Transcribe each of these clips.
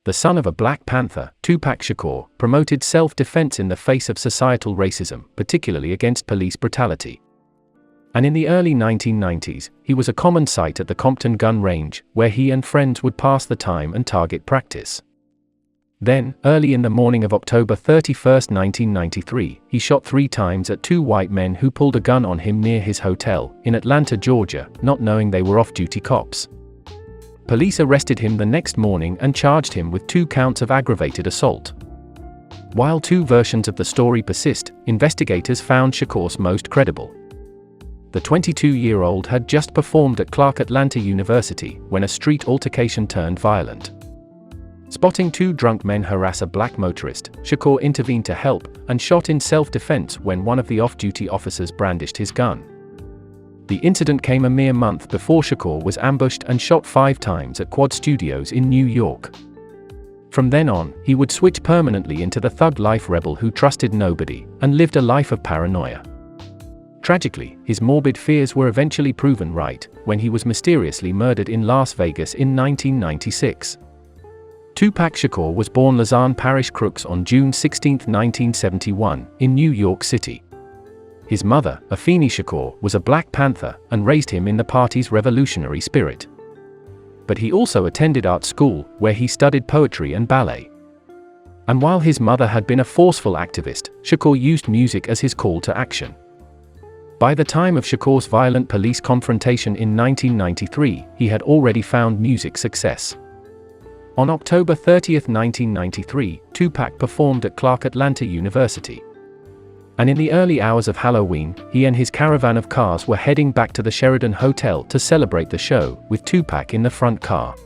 the son of a Black Panther, Tupac Shakur, promoted self-defense in the face of societal racism, particularly against police brutality. And in the early 1990s, he was a common sight at the Compton gun range, where he and friends would pass the time and target practice. Then, early in the morning of October 31, 1993, he shot 3 times at 2 white men who pulled a gun on him near his hotel, in Atlanta, Georgia, not knowing they were off-duty cops. Police arrested him the next morning and charged him with 2 counts of aggravated assault. While 2 versions of the story persist, investigators found Shakur's most credible. The 22-year-old had just performed at Clark Atlanta University when a street altercation turned violent. Spotting 2 drunk men harass a black motorist, Shakur intervened to help and shot in self-defense when one of the off-duty officers brandished his gun. The incident came a mere month before Shakur was ambushed and shot 5 times at Quad Studios in New York. From then on, he would switch permanently into the thug life rebel who trusted nobody and lived a life of paranoia. Tragically, his morbid fears were eventually proven right when he was mysteriously murdered in Las Vegas in 1996. Tupac Shakur was born Lazan Parish Crooks on June 16, 1971, in New York City. His mother, Afeni Shakur, was a Black Panther and raised him in the party's revolutionary spirit. But he also attended art school, where he studied poetry and ballet. And while his mother had been a forceful activist, Shakur used music as his call to action. By the time of Shakur's violent police confrontation in 1993, he had already found music success. On October 30, 1993, Tupac performed at Clark Atlanta University. And in the early hours of Halloween, he and his caravan of cars were heading back to the Sheraton Hotel to celebrate the show, with Tupac in the front car.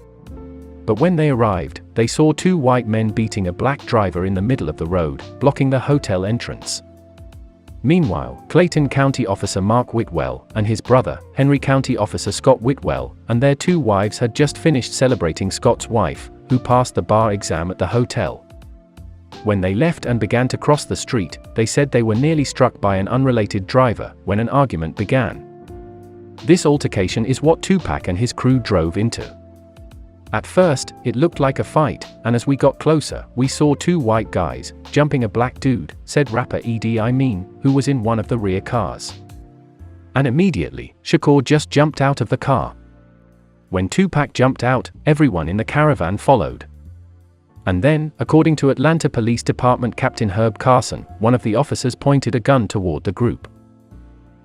But when they arrived, they saw 2 white men beating a black driver in the middle of the road, blocking the hotel entrance. Meanwhile, Clayton County Officer Mark Whitwell and his brother, Henry County Officer Scott Whitwell, and their 2 wives had just finished celebrating Scott's wife, who passed the bar exam at the hotel. When they left and began to cross the street, they said they were nearly struck by an unrelated driver when an argument began. This altercation is what Tupac and his crew drove into. At first, it looked like a fight, and as we got closer, we saw 2 white guys jumping a black dude, said rapper Idi Amin, who was in one of the rear cars. And immediately, Shakur just jumped out of the car. When Tupac jumped out, everyone in the caravan followed. And then, according to Atlanta Police Department Captain Herb Carson, one of the officers pointed a gun toward the group.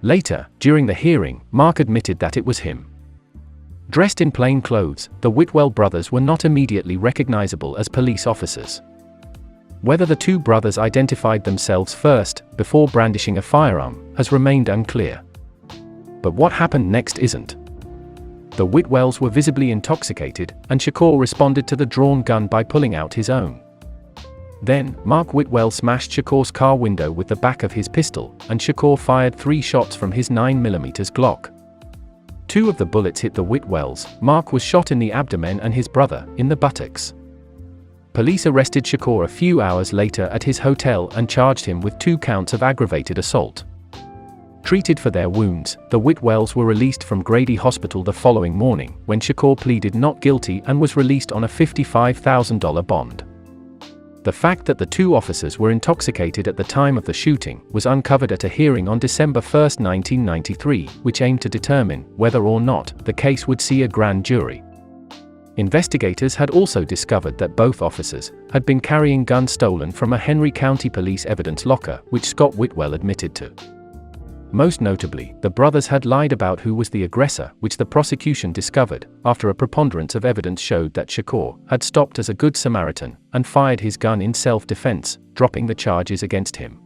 Later, during the hearing, Mark admitted that it was him. Dressed in plain clothes, the Whitwell brothers were not immediately recognizable as police officers. Whether the 2 brothers identified themselves first, before brandishing a firearm, has remained unclear. But what happened next isn't. The Whitwells were visibly intoxicated, and Shakur responded to the drawn gun by pulling out his own. Then, Mark Whitwell smashed Shakur's car window with the back of his pistol, and Shakur fired 3 shots from his 9mm Glock. 2 of the bullets hit the Whitwells. Mark was shot in the abdomen and his brother, in the buttocks. Police arrested Shakur a few hours later at his hotel and charged him with 2 counts of aggravated assault. Treated for their wounds, the Whitwells were released from Grady Hospital the following morning, when Shakur pleaded not guilty and was released on a $55,000 bond. The fact that the 2 officers were intoxicated at the time of the shooting was uncovered at a hearing on December 1, 1993, which aimed to determine whether or not the case would see a grand jury. Investigators had also discovered that both officers had been carrying guns stolen from a Henry County Police evidence locker, which Scott Whitwell admitted to. Most notably, the brothers had lied about who was the aggressor, which the prosecution discovered after a preponderance of evidence showed that Shakur had stopped as a good Samaritan and fired his gun in self-defense, dropping the charges against him.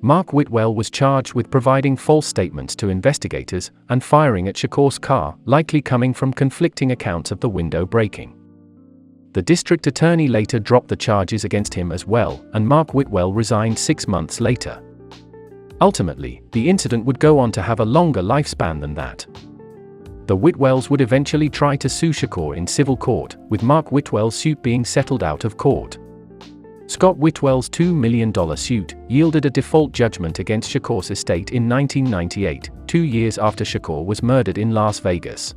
Mark Whitwell was charged with providing false statements to investigators and firing at Shakur's car, likely coming from conflicting accounts of the window breaking. The district attorney later dropped the charges against him as well, and Mark Whitwell resigned 6 months later. Ultimately, the incident would go on to have a longer lifespan than that. The Whitwells would eventually try to sue Shakur in civil court, with Mark Whitwell's suit being settled out of court. Scott Whitwell's $2 million suit yielded a default judgment against Shakur's estate in 1998, 2 years after Shakur was murdered in Las Vegas.